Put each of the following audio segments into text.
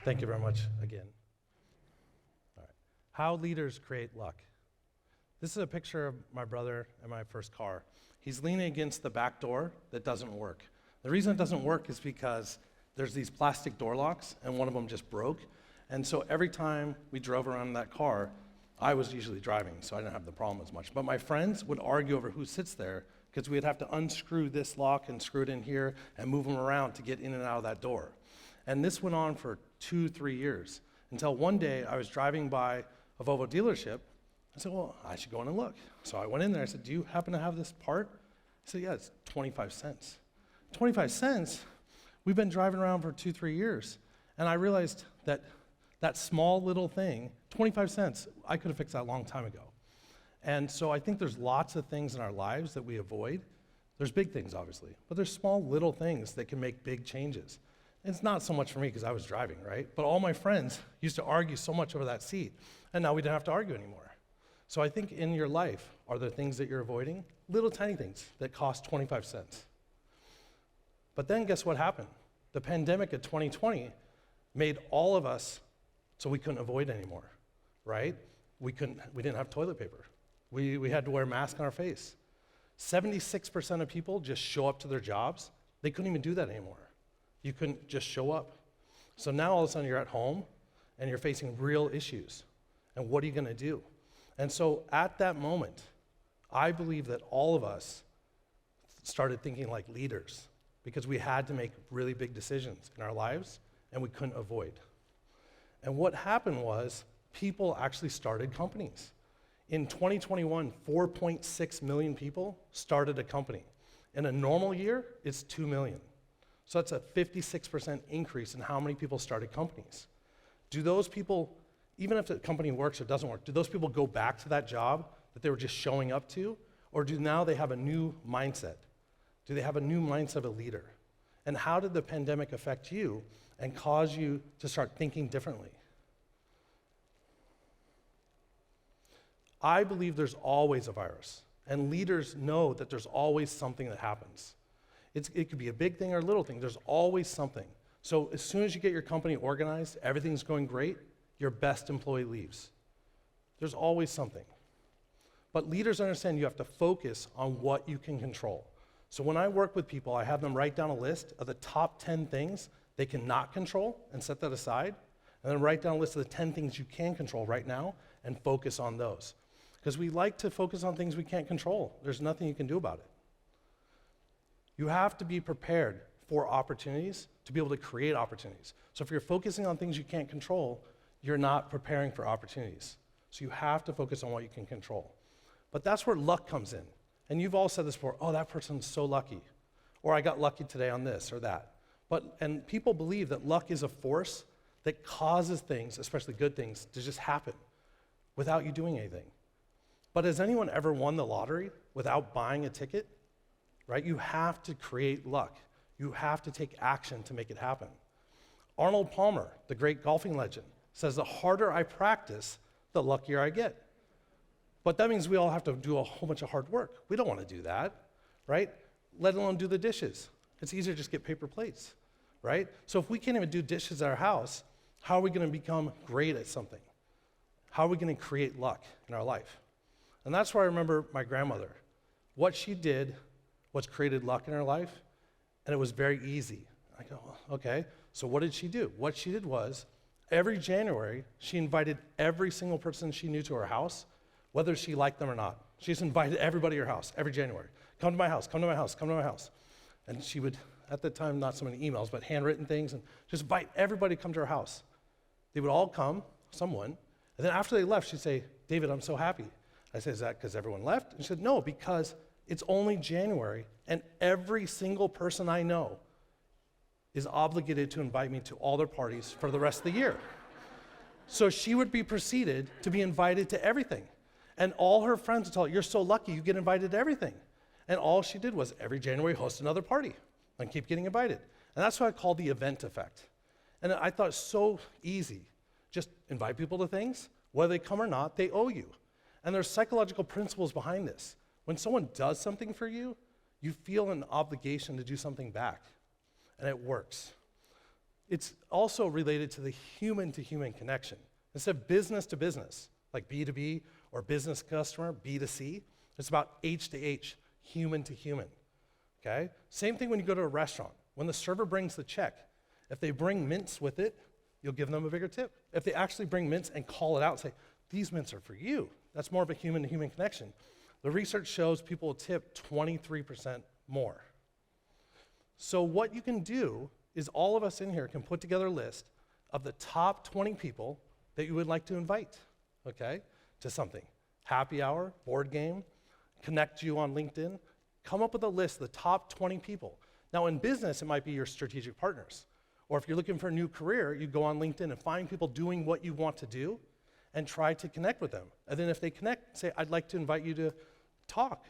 Thank you very much again. All right. How leaders create luck. This is a picture of my brother and my first car. He's leaning against the back door that doesn't work. The reason it doesn't work is because there's these plastic door locks, and one of them just broke. And so every time we drove around in that car, I was usually driving, so I didn't have the problem as much. But my friends would argue over who sits there, because we'd have to unscrew this lock and screw it in here and move them around to get in and out of that door. And this went on for 2-3 years, until one day I was driving by a Volvo dealership. I said, well, I should go in and look. So I went in there, I said, do you happen to have this part? He said, yeah, it's 25 cents. 25 cents? We've been driving around for 2-3 years, and I realized that that small little thing, 25 cents, I could have fixed that a long time ago. And so I think there's lots of things in our lives that we avoid. There's big things, obviously, but there's small little things that can make big changes. And it's not so much for me because I was driving, right? But all my friends used to argue so much over that seat, and now we didn't have to argue anymore. So I think in your life, are there things that you're avoiding? Little tiny things that cost 25 cents. But then guess what happened? The pandemic of 2020 made all of us so we couldn't avoid anymore, right? We didn't have toilet paper. We had to wear a mask on our face. 76% of people just show up to their jobs. They couldn't even do that anymore. You couldn't just show up. So now all of a sudden you're at home and you're facing real issues. And what are you gonna do? And so at that moment, I believe that all of us started thinking like leaders because we had to make really big decisions in our lives and we couldn't avoid. And what happened was people actually started companies. In 2021, 4.6 million people started a company. In a normal year, it's 2 million. So that's a 56% increase in how many people started companies. Do those people, even if the company works or doesn't work, do those people go back to that job that they were just showing up to? Or do now they have a new mindset? Do they have a new mindset of a leader? And how did the pandemic affect you and cause you to start thinking differently? I believe there's always a virus, and leaders know that there's always something that happens. It could be a big thing or a little thing. There's always something. So as soon as you get your company organized, everything's going great, your best employee leaves. There's always something. But leaders understand you have to focus on what you can control. So when I work with people, I have them write down a list of the top 10 things they cannot control and set that aside, and then write down a list of the 10 things you can control right now and focus on those. Because we like to focus on things we can't control. There's nothing you can do about it. You have to be prepared for opportunities to be able to create opportunities. So if you're focusing on things you can't control, you're not preparing for opportunities. So you have to focus on what you can control. But that's where luck comes in. And you've all said this before, oh, that person's so lucky. Or I got lucky today on this or that. And people believe that luck is a force that causes things, especially good things, to just happen without you doing anything. But has anyone ever won the lottery without buying a ticket? Right? You have to create luck. You have to take action to make it happen. Arnold Palmer, the great golfing legend, says the harder I practice, the luckier I get. But that means we all have to do a whole bunch of hard work. We don't want to do that, right? Let alone do the dishes. It's easier to just get paper plates, right? So if we can't even do dishes at our house, how are we going to become great at something? How are we going to create luck in our life? And that's where I remember my grandmother. What she did was created luck in her life, and it was very easy. I go, okay, so what did she do? What she did was, every January, she invited every single person she knew to her house, whether she liked them or not. She just invited everybody to her house every January. Come to my house, come to my house, come to my house. And she would, at the time, not so many emails, but handwritten things, and just invite everybody to come to her house. They would all come, someone, and then after they left, she'd say, David, I'm so happy. I said, is that because everyone left? And she said, no, because it's only January, and every single person I know is obligated to invite me to all their parties for the rest of the year. So she would be proceeded to be invited to everything. And all her friends would tell her, you're so lucky, you get invited to everything. And all she did was every January host another party and keep getting invited. And that's what I call the event effect. And I thought it's so easy. Just invite people to things, whether they come or not, they owe you. And there's psychological principles behind this. When someone does something for you, you feel an obligation to do something back. And it works. it's also related to the human-to-human connection. Instead of business to business, like B2B or business customer, B2C, it's about H to H, human to human, okay? Same thing when you go to a restaurant. When the server brings the check, if they bring mints with it, you'll give them a bigger tip. If they actually bring mints and call it out and say, these mints are for you, that's more of a human-to-human connection. The research shows people will tip 23% more. So what you can do is all of us in here can put together a list of the top 20 people that you would like to invite, okay, to something. Happy hour, board game, connect you on LinkedIn. Come up with a list of the top 20 people. Now in business, it might be your strategic partners. Or if you're looking for a new career, you go on LinkedIn and find people doing what you want to do and try to connect with them. And then if they connect, say, I'd like to invite you to talk.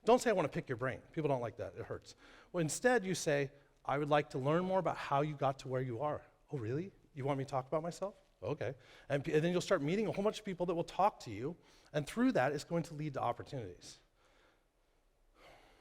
Don't say, I want to pick your brain. People don't like that, it hurts. Well, instead you say, I would like to learn more about how you got to where you are. Oh, really? You want me to talk about myself? Okay. And then you'll start meeting a whole bunch of people that will talk to you, and through that, it's going to lead to opportunities.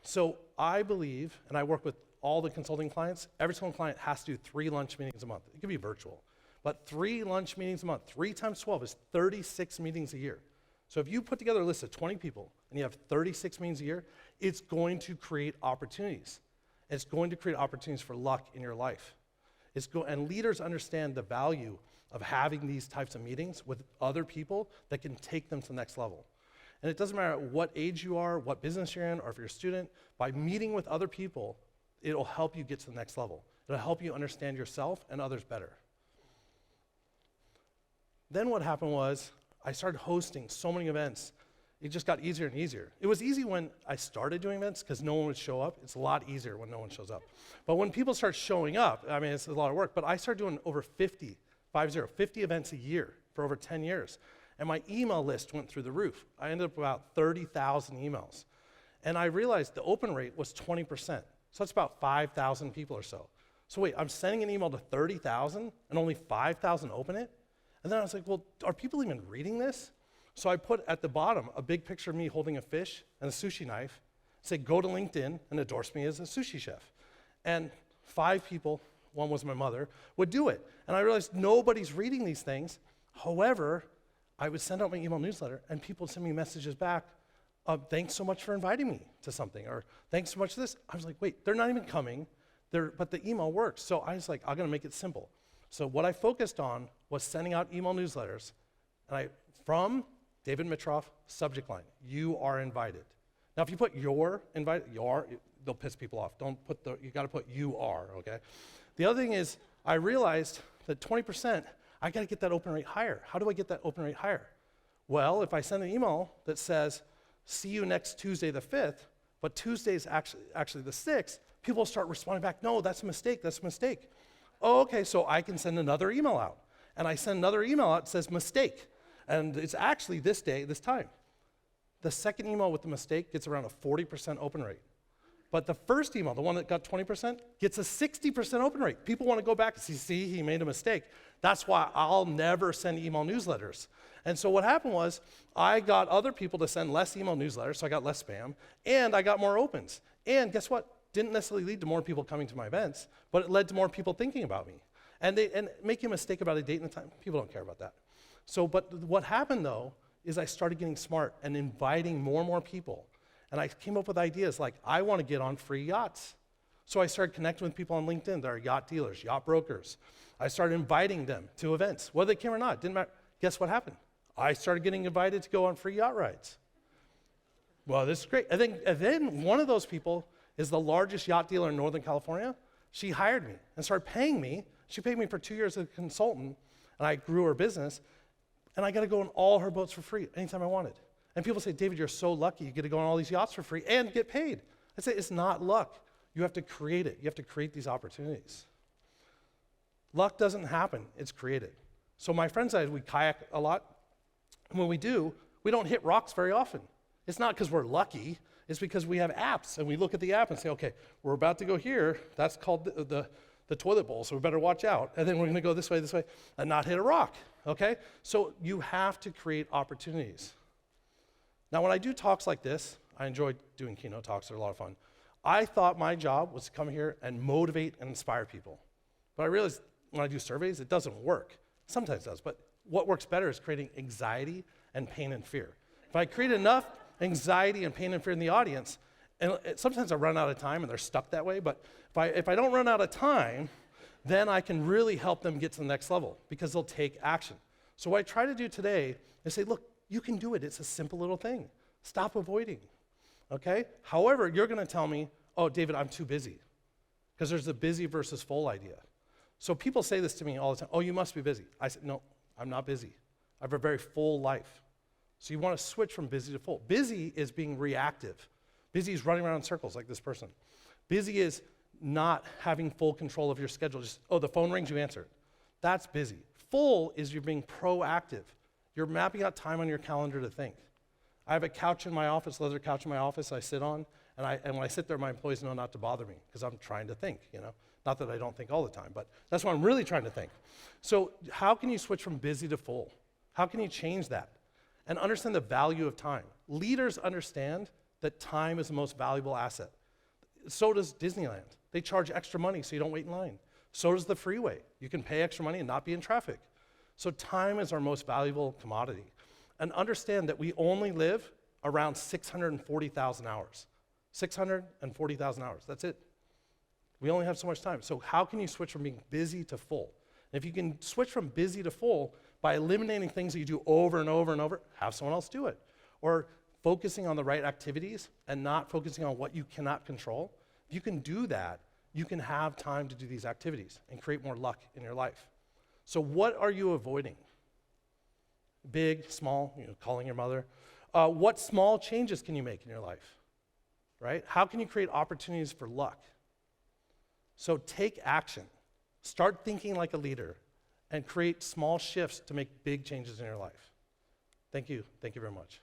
So I believe, and I work with all the consulting clients, every single client has to do 3 lunch meetings a month. It could be virtual, but 3 lunch meetings a month, 3 times 12 is 36 meetings a year. So if you put together a list of 20 people and you have 36 meetings a year, it's going to create opportunities. It's going to create opportunities for luck in your life. And leaders understand the value of having these types of meetings with other people that can take them to the next level. And it doesn't matter what age you are, what business you're in, or if you're a student, by meeting with other people, it'll help you get to the next level. It'll help you understand yourself and others better. Then what happened was, I started hosting so many events. It just got easier and easier. It was easy when I started doing events because no one would show up. It's a lot easier when no one shows up. But when people start showing up, I mean, it's a lot of work, but I started doing over 50 events a year for over 10 years. And my email list went through the roof. I ended up with about 30,000 emails. And I realized the open rate was 20%. So that's about 5,000 people or so. So wait, I'm sending an email to 30,000 and only 5,000 open it? And then I was like, well, are people even reading this? So I put at the bottom a big picture of me holding a fish and a sushi knife, say, go to LinkedIn and endorse me as a sushi chef. And 5 people, one was my mother, would do it. And I realized nobody's reading these things. However, I would send out my email newsletter and people would send me messages back, thanks so much for inviting me to something, or thanks so much for this. I was like, wait, they're not even coming, but the email works. So I was like, I'm gonna make it simple. So what I focused on was sending out email newsletters, and from David Mitroff, subject line, you are invited. Now if you put your invited, they'll piss people off. Don't put you gotta put you are, okay? The other thing is, I realized that 20%, I gotta get that open rate higher. How do I get that open rate higher? Well, if I send an email that says, see you next Tuesday the 5th, but Tuesday is actually the 6th, people will start responding back, no, that's a mistake, that's a mistake. Oh, okay, so I can send another email out. And I send another email out that says mistake. And it's actually this day, this time. The second email with the mistake gets around a 40% open rate. But the first email, the one that got 20%, gets a 60% open rate. People want to go back and see, he made a mistake. That's why I'll never send email newsletters. And so what happened was, I got other people to send less email newsletters, so I got less spam, and I got more opens. And guess what? Didn't necessarily lead to more people coming to my events, but it led to more people thinking about me. And making a mistake about a date and a time, people don't care about that. So, but what happened though, is I started getting smart and inviting more and more people. And I came up with ideas like, I want to get on free yachts. So I started connecting with people on LinkedIn that are yacht dealers, yacht brokers. I started inviting them to events, whether they came or not, didn't matter. Guess what happened? I started getting invited to go on free yacht rides. Well, this is great. And then one of those people is the largest yacht dealer in Northern California. She hired me and started paying me. She paid me for 2 years as a consultant, and I grew her business, and I got to go on all her boats for free anytime I wanted. And people say, David, you're so lucky. You get to go on all these yachts for free and get paid. I say, it's not luck. You have to create it. You have to create these opportunities. Luck doesn't happen. It's created. So my friends and I, we kayak a lot. And when we do, we don't hit rocks very often. It's not because we're lucky. It's because we have apps, and we look at the app and say, okay, we're about to go here. That's called the toilet bowl, so we better watch out. And then we're gonna go this way, and not hit a rock, okay? So you have to create opportunities. Now, when I do talks like this, I enjoy doing keynote talks, they're a lot of fun. I thought my job was to come here and motivate and inspire people. But I realized when I do surveys, it doesn't work. Sometimes it does, but what works better is creating anxiety and pain and fear. If I create enough anxiety and pain and fear in the audience, and sometimes I run out of time and they're stuck that way, but if I don't run out of time, then I can really help them get to the next level because they'll take action. So what I try to do today is say, look, you can do it. It's a simple little thing. Stop avoiding, okay? However, you're gonna tell me, oh, David, I'm too busy, because there's the busy versus full idea. So people say this to me all the time, oh, you must be busy. I said, no, I'm not busy. I have a very full life. So you wanna switch from busy to full. Busy is being reactive. Busy is running around in circles like this person. Busy is not having full control of your schedule. Just, oh, the phone rings, you answer it. That's busy. Full is you're being proactive. You're mapping out time on your calendar to think. I have a couch in my office, leather couch in my office I sit on, and when I sit there, my employees know not to bother me because I'm trying to think, you know? Not that I don't think all the time, but that's what I'm really trying to think. So how can you switch from busy to full? How can you change that? And understand the value of time. Leaders understand that time is the most valuable asset. So does Disneyland. They charge extra money so you don't wait in line. So does the freeway. You can pay extra money and not be in traffic. So time is our most valuable commodity. And understand that we only live around 640,000 hours. 640,000 hours, that's it. We only have so much time. So how can you switch from being busy to full? And if you can switch from busy to full by eliminating things that you do over and over and over, have someone else do it. Or focusing on the right activities and not focusing on what you cannot control, if you can do that, you can have time to do these activities and create more luck in your life. So what are you avoiding? Big, small, calling your mother. What small changes can you make in your life, right? How can you create opportunities for luck? So take action. Start thinking like a leader and create small shifts to make big changes in your life. Thank you. Thank you very much.